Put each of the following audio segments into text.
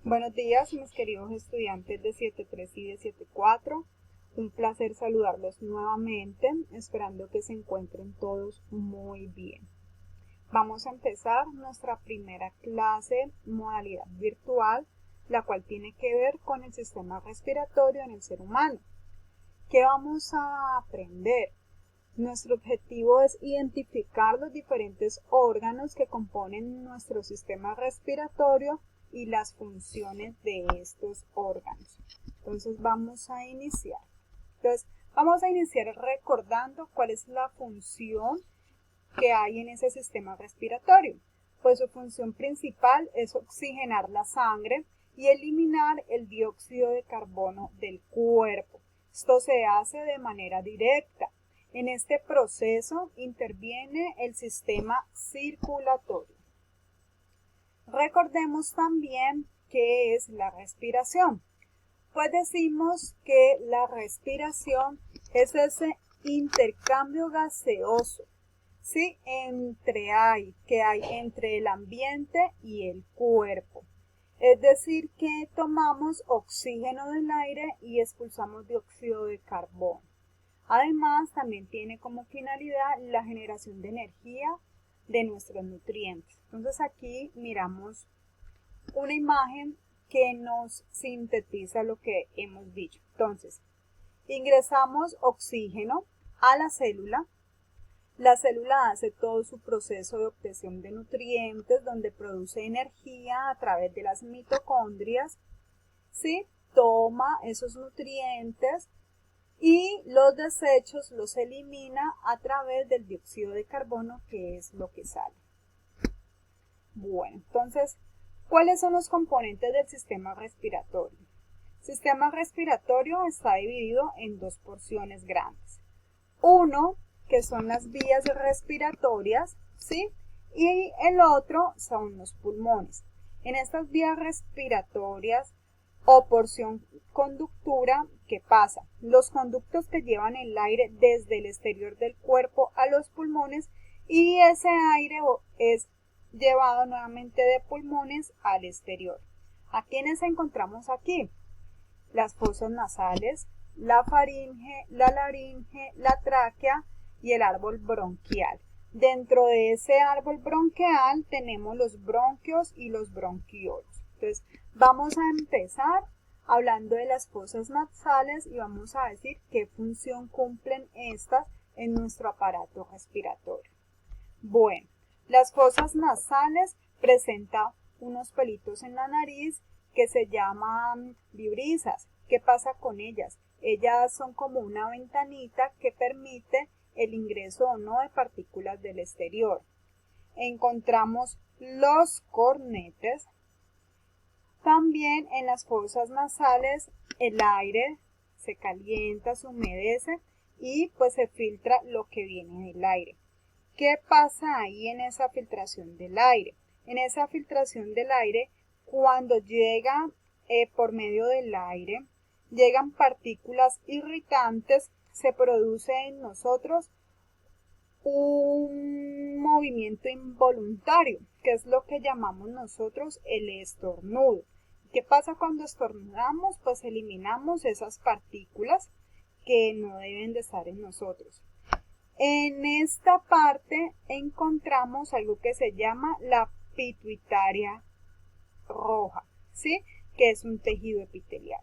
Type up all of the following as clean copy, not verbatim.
Buenos días, mis queridos estudiantes de 7.3 y de 7.4. Un placer saludarlos nuevamente, esperando que se encuentren todos muy bien. Vamos a empezar nuestra primera clase modalidad virtual, la cual tiene que ver con el sistema respiratorio en el ser humano. ¿Qué vamos a aprender? Nuestro objetivo es identificar los diferentes órganos que componen nuestro sistema respiratorio y las funciones de estos órganos. Entonces vamos a iniciar. Vamos a iniciar recordando cuál es la función que hay en ese sistema respiratorio. Pues su función principal es oxigenar la sangre y eliminar el dióxido de carbono del cuerpo. Esto se hace de manera directa. En este proceso interviene el sistema circulatorio. Recordemos también qué es la respiración. Pues decimos que la respiración es ese intercambio gaseoso, ¿sí? que hay entre el ambiente y el cuerpo. Es decir, que tomamos oxígeno del aire y expulsamos dióxido de carbono. Además, también tiene como finalidad la generación de energía de nuestros nutrientes. Entonces aquí miramos una imagen que nos sintetiza lo que hemos dicho. Entonces, ingresamos oxígeno a la célula hace todo su proceso de obtención de nutrientes, donde produce energía a través de las mitocondrias, ¿sí? Toma esos nutrientes y los desechos los elimina a través del dióxido de carbono, que es lo que sale. Bueno, entonces, ¿cuáles son los componentes del sistema respiratorio? El sistema respiratorio está dividido en dos porciones grandes. Uno, que son las vías respiratorias, ¿sí? Y el otro son los pulmones. En estas vías respiratorias o porción conductura, ¿qué pasa? Los conductos que llevan el aire desde el exterior del cuerpo a los pulmones y ese aire es llevado nuevamente de pulmones al exterior. ¿A quiénes encontramos aquí? Las fosas nasales, la faringe, la laringe, la tráquea y el árbol bronquial. Dentro de ese árbol bronquial tenemos los bronquios y los bronquiolos. Entonces, vamos a empezar hablando de las fosas nasales y vamos a decir qué función cumplen estas en nuestro aparato respiratorio. Bueno, las fosas nasales presentan unos pelitos en la nariz que se llaman vibrisas. ¿Qué pasa con ellas? Ellas son como una ventanita que permite el ingreso o no de partículas del exterior. Encontramos los cornetes. También en las fosas nasales el aire se calienta, se humedece y pues se filtra lo que viene del aire. ¿Qué pasa ahí en esa filtración del aire? En esa filtración del aire, cuando llega por medio del aire, llegan partículas irritantes, se produce en nosotros un movimiento involuntario, que es lo que llamamos nosotros el estornudo. ¿Qué pasa cuando estornudamos? Pues eliminamos esas partículas que no deben de estar en nosotros. En esta parte encontramos algo que se llama la pituitaria roja, ¿sí? Que es un tejido epitelial.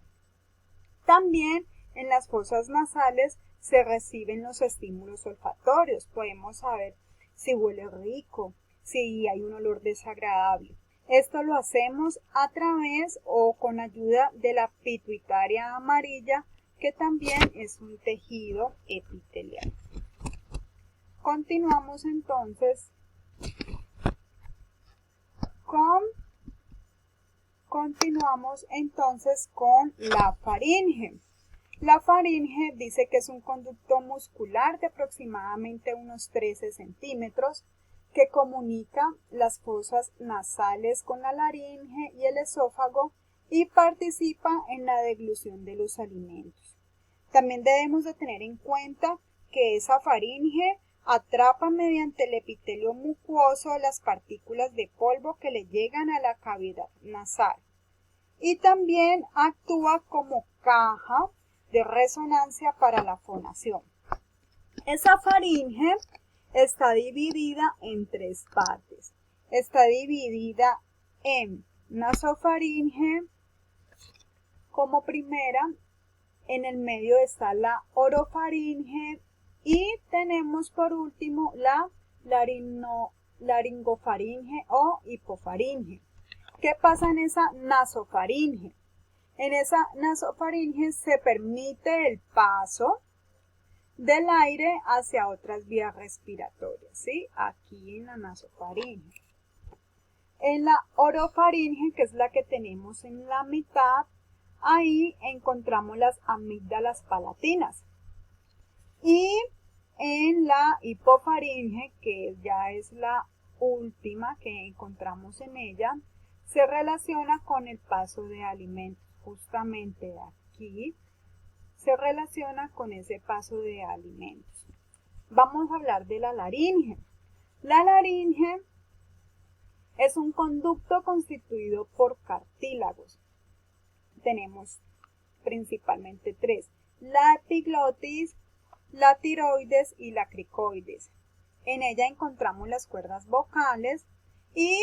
También en las fosas nasales se reciben los estímulos olfatorios. Podemos saber si huele rico, si hay un olor desagradable. Esto lo hacemos a través o con ayuda de la pituitaria amarilla, que también es un tejido epitelial. Continuamos entonces con la faringe. La faringe dice que es un conducto muscular de aproximadamente unos 13 centímetros que comunica las fosas nasales con la laringe y el esófago y participa en la deglución de los alimentos. También debemos de tener en cuenta que esa faringe atrapa mediante el epitelio mucoso las partículas de polvo que le llegan a la cavidad nasal. y también actúa como caja de resonancia para la fonación. Esa faringe está dividida en tres partes. Está dividida en nasofaringe como primera, en el medio está la orofaringe y tenemos por último la laringofaringe o hipofaringe. ¿Qué pasa en esa nasofaringe? En esa nasofaringe se permite el paso del aire hacia otras vías respiratorias, ¿sí? Aquí en la nasofaringe. En la orofaringe, que es la que tenemos en la mitad, ahí encontramos las amígdalas palatinas. Y en la hipofaringe, que ya es la última que encontramos en ella, se relaciona con el paso de alimentos. Justamente aquí se relaciona con ese paso de alimentos. Vamos a hablar de la laringe. La laringe es un conducto constituido por cartílagos. Tenemos principalmente tres: la epiglotis, la tiroides y la cricoides. En ella encontramos las cuerdas vocales y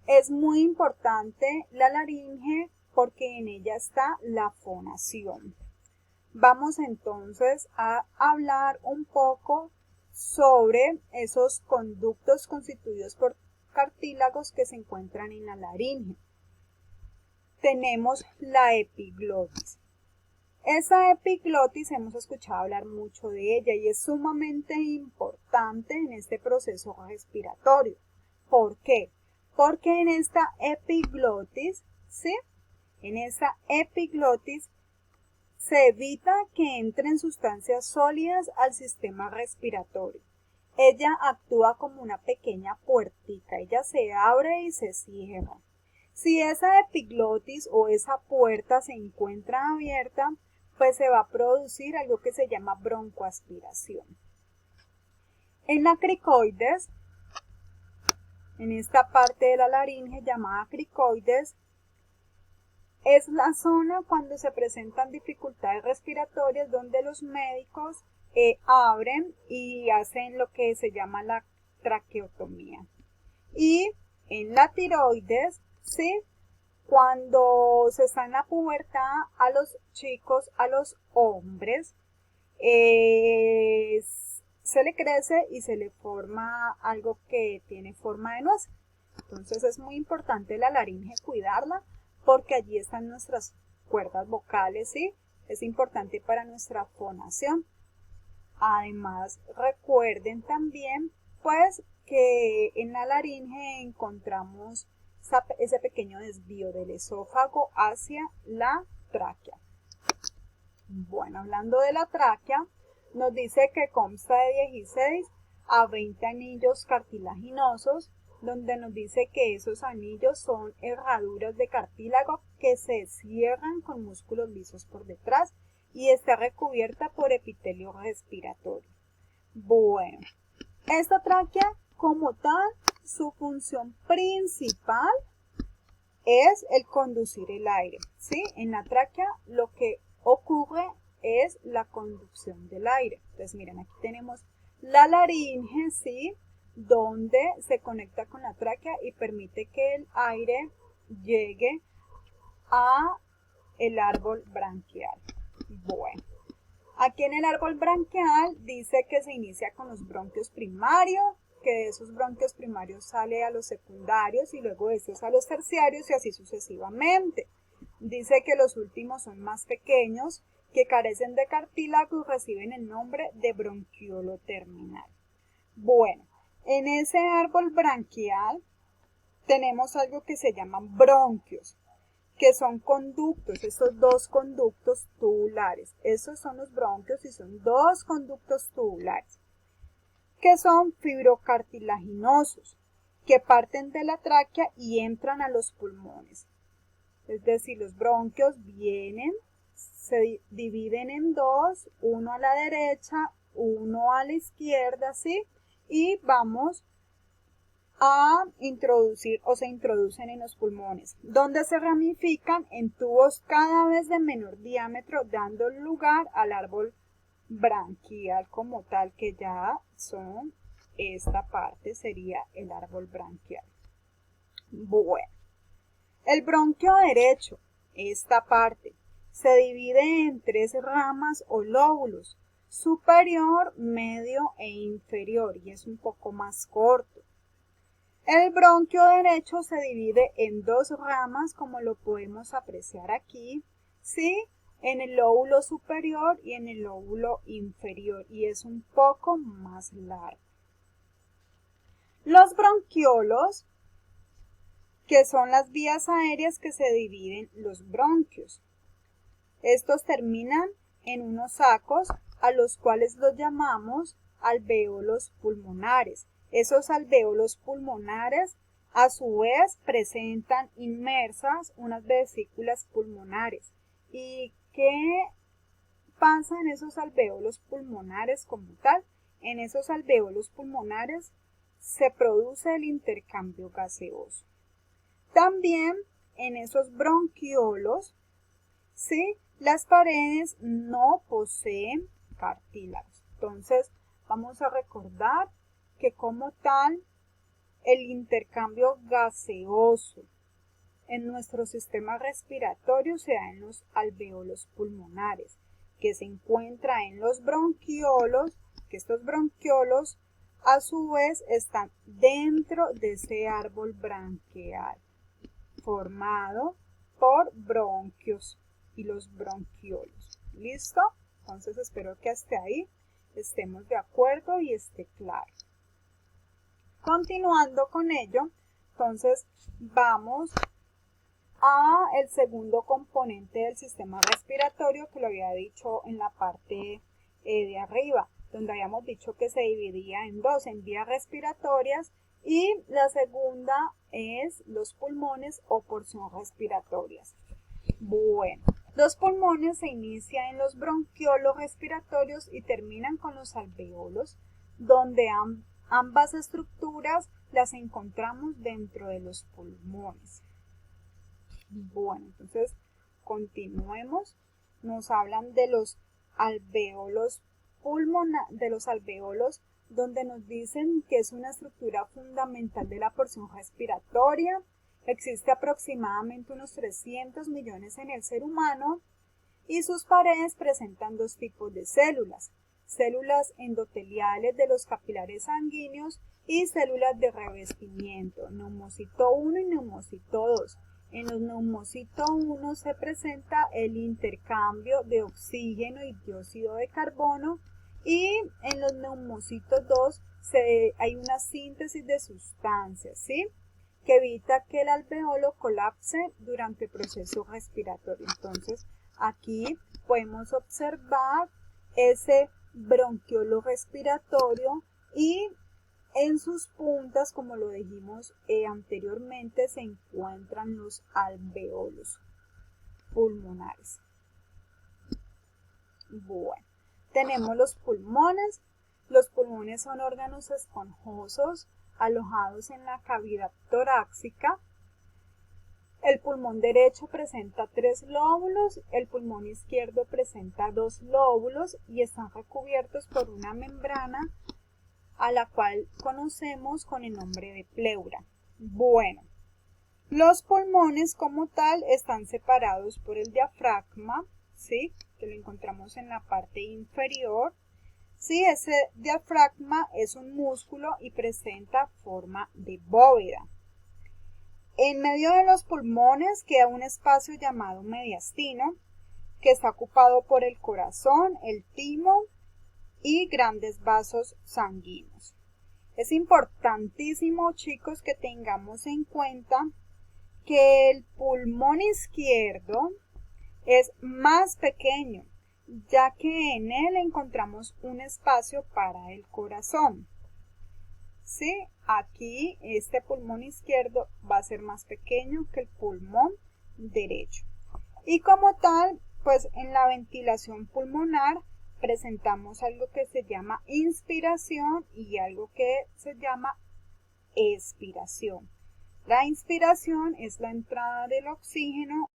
es muy importante la laringe porque en ella está la fonación. Vamos entonces a hablar un poco sobre esos conductos constituidos por cartílagos que se encuentran en la laringe. Tenemos la epiglotis. Esa epiglotis hemos escuchado hablar mucho de ella y es sumamente importante en este proceso respiratorio. ¿Por qué? Porque en esta epiglotis, ¿sí? En esa epiglotis se evita que entren sustancias sólidas al sistema respiratorio. Ella actúa como una pequeña puertica, ella se abre y se cierra. Si esa epiglotis o esa puerta se encuentra abierta, pues se va a producir algo que se llama broncoaspiración. En la cricoides, en esta parte de la laringe llamada cricoides, es la zona cuando se presentan dificultades respiratorias donde los médicos abren y hacen lo que se llama la traqueotomía. Y en la tiroides, ¿sí? Cuando se está en la pubertad, a los chicos, a los hombres, se le crece y se le forma algo que tiene forma de nuez. Entonces es muy importante la laringe cuidarla porque allí están nuestras cuerdas vocales, ¿sí? Es importante para nuestra fonación. Además, recuerden también, pues, que en la laringe encontramos ese pequeño desvío del esófago hacia la tráquea. Bueno, hablando de la tráquea, nos dice que consta de 16 a 20 anillos cartilaginosos, donde nos dice que esos anillos son herraduras de cartílago que se cierran con músculos lisos por detrás y está recubierta por epitelio respiratorio. Bueno, esta tráquea como tal, su función principal es el conducir el aire, ¿sí? En la tráquea lo que ocurre es la conducción del aire. Entonces, miren, aquí tenemos la laringe, ¿sí? Donde se conecta con la tráquea y permite que el aire llegue a el árbol branquial. Bueno, aquí en el árbol branquial dice que se inicia con los bronquios primarios, que de esos bronquios primarios sale a los secundarios y luego de esos a los terciarios y así sucesivamente. Dice que los últimos son más pequeños, que carecen de cartílago y reciben el nombre de bronquiolo terminal. Bueno, en ese árbol branquial tenemos algo que se llaman bronquios, que son conductos, estos dos conductos tubulares. Esos son los bronquios y son dos conductos tubulares, que son fibrocartilaginosos, que parten de la tráquea y entran a los pulmones. Es decir, los bronquios se dividen en dos, uno a la derecha, uno a la izquierda, ¿sí? Y vamos a introducir o se introducen en los pulmones, donde se ramifican en tubos cada vez de menor diámetro, dando lugar al árbol branquial como tal, que ya son, esta parte sería el árbol branquial. Bueno, el bronquio derecho, esta parte, se divide en 3 ramas o lóbulos, superior, medio e inferior, y es un poco más corto. El bronquio derecho se divide en 2 ramas, como lo podemos apreciar aquí, ¿sí? En el lóbulo superior y en el lóbulo inferior, y es un poco más largo. Los bronquiolos, que son las vías aéreas que se dividen los bronquios. Estos terminan en unos sacos a los cuales los llamamos alvéolos pulmonares. Esos alvéolos pulmonares a su vez presentan inmersas unas vesículas pulmonares. ¿Y qué pasa en esos alvéolos pulmonares como tal? En esos alvéolos pulmonares se produce el intercambio gaseoso. También en esos bronquiolos, ¿sí?, las paredes no poseen cartílagos. Entonces, vamos a recordar que como tal, el intercambio gaseoso en nuestro sistema respiratorio se da en los alvéolos pulmonares, que se encuentra en los bronquiolos, que estos bronquiolos a su vez están dentro de ese árbol branquial, formado por bronquios y los bronquiolos. ¿Listo? Entonces espero que hasta ahí estemos de acuerdo y esté claro. Continuando con ello, entonces vamos a el segundo componente del sistema respiratorio, que lo había dicho en la parte de arriba, donde habíamos dicho que se dividía en 2, en vías respiratorias, y la segunda es los pulmones o porción respiratorias. Bueno, los pulmones se inician en los bronquiolos respiratorios y terminan con los alvéolos, donde ambas estructuras las encontramos dentro de los pulmones. Bueno, entonces continuemos. Nos hablan de los alvéolos donde nos dicen que es una estructura fundamental de la porción respiratoria. Existe aproximadamente unos 300 millones en el ser humano y sus paredes presentan 2 tipos de células: células endoteliales de los capilares sanguíneos y células de revestimiento, neumocito 1 y neumocito 2. En los neumocito 1 se presenta el intercambio de oxígeno y dióxido de carbono, y en los neumocitos 2 hay una síntesis de sustancias, ¿sí?, que evita que el alvéolo colapse durante el proceso respiratorio. Entonces, aquí podemos observar ese bronquiolo respiratorio y en sus puntas, como lo dijimos anteriormente, se encuentran los alvéolos pulmonares. Bueno, tenemos los pulmones. Los pulmones son órganos esponjosos alojados en la cavidad torácica. El pulmón derecho presenta 3 lóbulos, el pulmón izquierdo presenta 2 lóbulos y están recubiertos por una membrana a la cual conocemos con el nombre de pleura. Bueno, los pulmones como tal están separados por el diafragma, ¿sí?, que lo encontramos en la parte inferior. Sí, ese diafragma es un músculo y presenta forma de bóveda. En medio de los pulmones queda un espacio llamado mediastino, que está ocupado por el corazón, el timo y grandes vasos sanguíneos. Es importantísimo, chicos, que tengamos en cuenta que el pulmón izquierdo es más pequeño, ya que en él encontramos un espacio para el corazón. ¿Sí? Aquí este pulmón izquierdo va a ser más pequeño que el pulmón derecho. Y como tal, pues en la ventilación pulmonar presentamos algo que se llama inspiración y algo que se llama expiración. La inspiración es la entrada del oxígeno